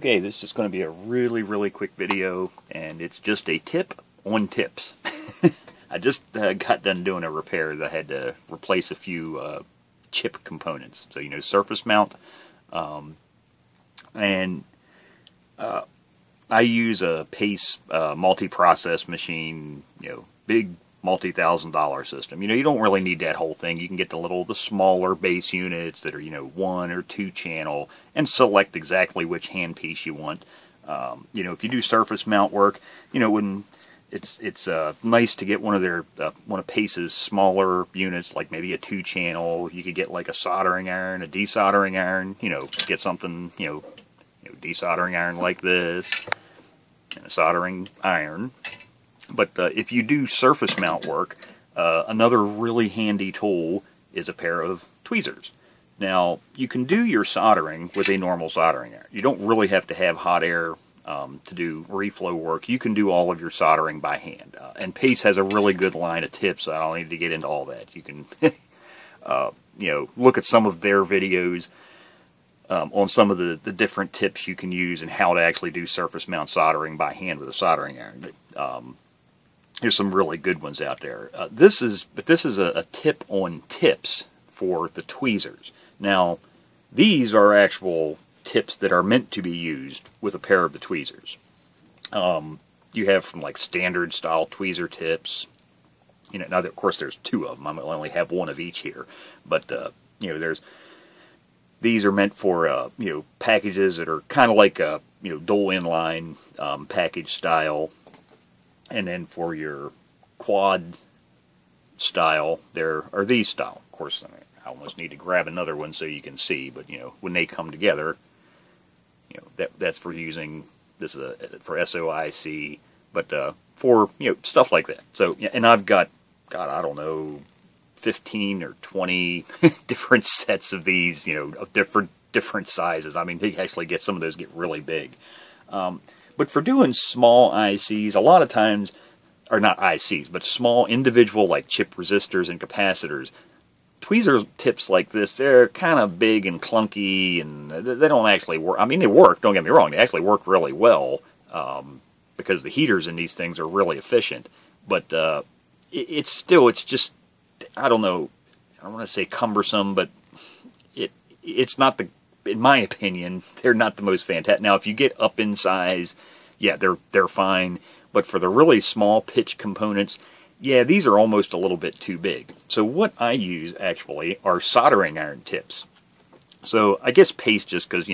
Okay, this is just going to be a really quick video, and it's just a tip on tips. I just got done doing a repair that I had to replace a few chip components. So, surface mount. And I use a Pace multi-process machine, big multi-$1,000 system. You don't really need that whole thing. You can get the smaller base units that are, 1 or 2 channel and select exactly which handpiece you want. If you do surface mount work, when it's nice to get one of Pace's smaller units, like maybe a 2 channel. You could get like a soldering iron, a desoldering iron, get something, desoldering iron like this, and a soldering iron. But if you do surface mount work, another really handy tool is a pair of tweezers. Now, you can do your soldering with a normal soldering iron. You don't really have to have hot air to do reflow work. You can do all of your soldering by hand. And Pace has a really good line of tips, so I don't need to get into all that. You can, look at some of their videos on some of the different tips you can use and how to actually do surface mount soldering by hand with a soldering iron. There's some really good ones out there. This is a tip on tips for the tweezers. Now, these are actual tips that are meant to be used with a pair of the tweezers. You have from like standard style tweezer tips. Now of course there's 2 of them. I only have 1 of each here, but these are meant for packages that are kind of like a dual inline package style. And then for your quad style, there are these style. Of course, I almost need to grab another one so you can see, but when they come together, that's for using, this is for SOIC, but for stuff like that. So, and I've got, God, I don't know, 15 or 20 different sets of these, of different sizes. I mean, they actually get, some of those get really big. But for doing small ICs, a lot of times, or not ICs, but small individual like chip resistors and capacitors, tweezer tips like this, they're kind of big and clunky, and they don't actually work. I mean, they work, don't get me wrong, they actually work really well, because the heaters in these things are really efficient, but it's just, I don't know, I don't want to say cumbersome, but it's not in my opinion, they're not the most fantastic. Now, if you get up in size, yeah, they're fine. But for the really small pitch components, yeah, these are almost a little bit too big. So what I use, actually, are soldering iron tips. So I guess Pace, just because,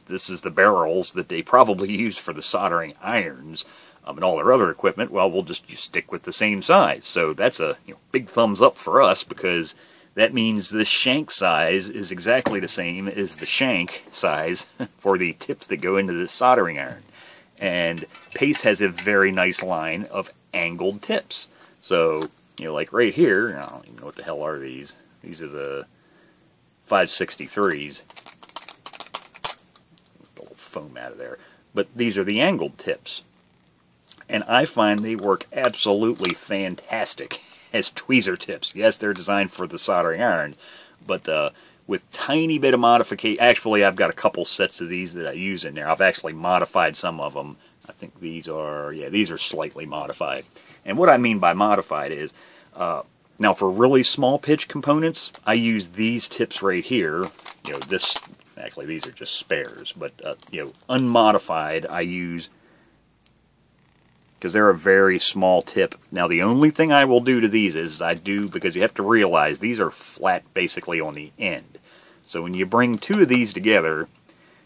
this is the barrels that they probably use for the soldering irons and all their other equipment, well, we'll just stick with the same size. So that's a big thumbs up for us, because that means the shank size is exactly the same as the shank size for the tips that go into the soldering iron. And Pace has a very nice line of angled tips. So, like right here, I don't even know what the hell are these. These are the 563s. A little foam out of there. But these are the angled tips. And I find they work absolutely fantastic as tweezer tips. Yes, they're designed for the soldering irons, but with tiny bit of modification. Actually, I've got a couple sets of these that I use in there. I've actually modified some of them. I think these are slightly modified. And what I mean by modified is, now for really small pitch components, I use these tips right here. Actually these are just spares, but unmodified I use, because they're a very small tip. Now, the only thing I will do to these is because you have to realize these are flat basically on the end. So when you bring 2 of these together,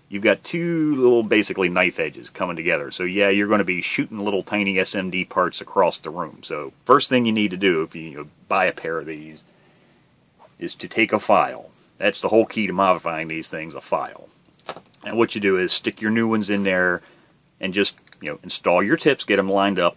you've got 2 little basically knife edges coming together. So yeah, you're going to be shooting little tiny SMD parts across the room. So first thing you need to do if you buy a pair of these is to take a file. That's the whole key to modifying these things, a file. And what you do is stick your new ones in there and just install your tips, get them lined up,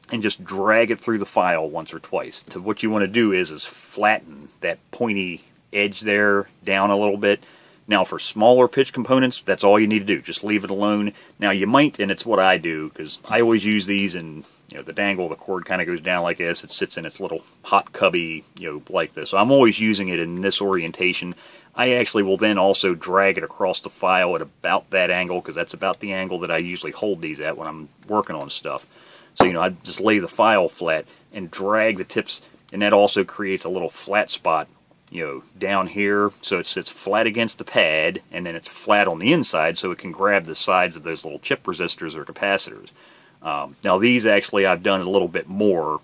and just drag it through the file once or twice. So what you want to do is flatten that pointy edge there down a little bit. Now, for smaller pitch components, that's all you need to do. Just leave it alone. Now, you might, and it's what I do, because I always use these, and the dangle, the cord kind of goes down like this. It sits in its little hot cubby, like this. So I'm always using it in this orientation. I actually will then also drag it across the file at about that angle, because that's about the angle that I usually hold these at when I'm working on stuff. So, I just lay the file flat and drag the tips, and that also creates a little flat spot, down here, so it sits flat against the pad, and then it's flat on the inside, so it can grab the sides of those little chip resistors or capacitors. Now these actually I've done a little bit more.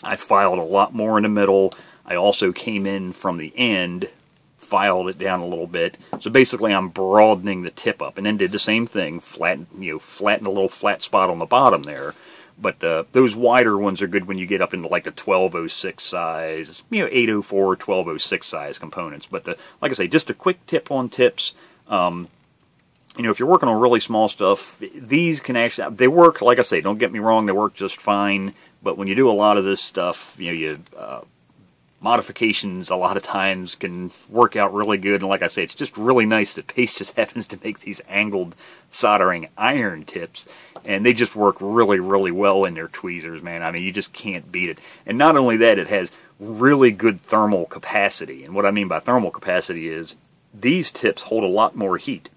I filed a lot more in the middle. I also came in from the end, filed it down a little bit. So basically I'm broadening the tip up, and then did the same thing, flatten a little flat spot on the bottom there. But those wider ones are good when you get up into like the 1206 size, 804, 1206 size components. But like I say, just a quick tip on tips. If you're working on really small stuff, these can actually, they work, like I say, don't get me wrong, they work just fine. But when you do a lot of this stuff, modifications a lot of times can work out really good. And like I say, it's just really nice that Pace just happens to make these angled soldering iron tips, and they just work really, really well in their tweezers, man. I mean, you just can't beat it. And not only that, it has really good thermal capacity. And what I mean by thermal capacity is these tips hold a lot more heat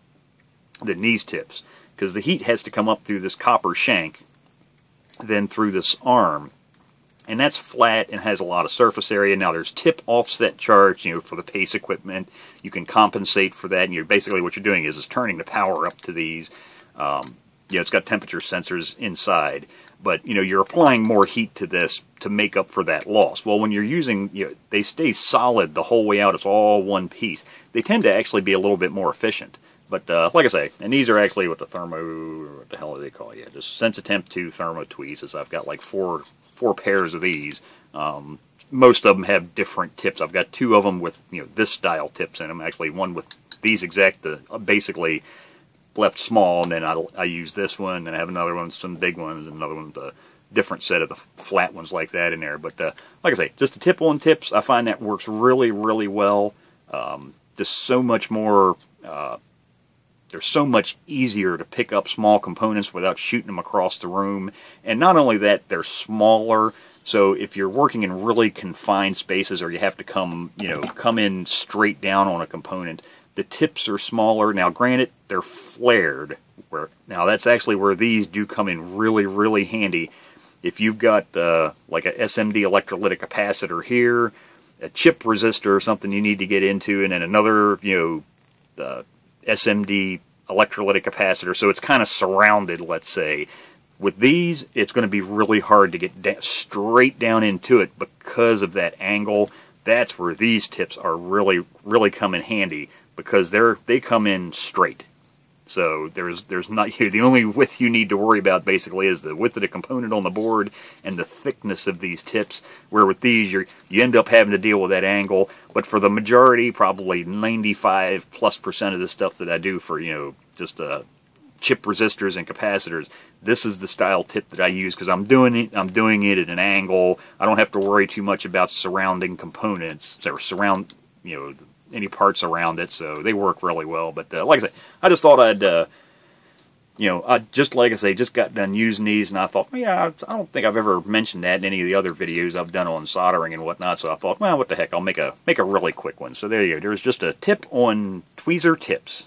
than these tips, because the heat has to come up through this copper shank, then through this arm. And that's flat and has a lot of surface area. Now there's tip offset charge, for the Pace equipment. You can compensate for that, and you're basically what you're doing is turning the power up to these. It's got temperature sensors inside, but you're applying more heat to this to make up for that loss. Well, when you're using, they stay solid the whole way out. It's all one piece. They tend to actually be a little bit more efficient. But like I say, and these are actually what the hell do they call it? Just Sensitemp 2 Thermo Tweezers. I've got like four pairs of these. Most of them have different tips. I've got two of them with this style tips in them. Actually, one with these exact, basically left small, and then I use this one. Then I have another one, some big ones, and another one with a different set of the flat ones like that in there. But like I say, just a tip on tips, I find that works really, really well. Just so much more. They're so much easier to pick up small components without shooting them across the room. And not only that, they're smaller. So if you're working in really confined spaces, or you have to come in straight down on a component, the tips are smaller. Now, granted, they're flared. Now, that's actually where these do come in really, really handy. If you've got like a SMD electrolytic capacitor here, a chip resistor or something you need to get into, and then another, SMD electrolytic capacitor, so it's kind of surrounded, let's say. With these, it's going to be really hard to get straight down into it because of that angle. That's where these tips are really, really come in handy, because they come in straight. So there's not, the only width you need to worry about basically is the width of the component on the board and the thickness of these tips, where with these you end up having to deal with that angle. But for the majority, probably 95+% of the stuff that I do for just chip resistors and capacitors, this is the style tip that I use, because I'm doing it at an angle. I don't have to worry too much about surrounding components or any parts around it, so they work really well. But like I say, I just thought I'd, I just got done using these, and I thought, I don't think I've ever mentioned that in any of the other videos I've done on soldering and whatnot. So I thought, well, what the heck, I'll make a really quick one. So there you go. There's just a tip on tweezer tips.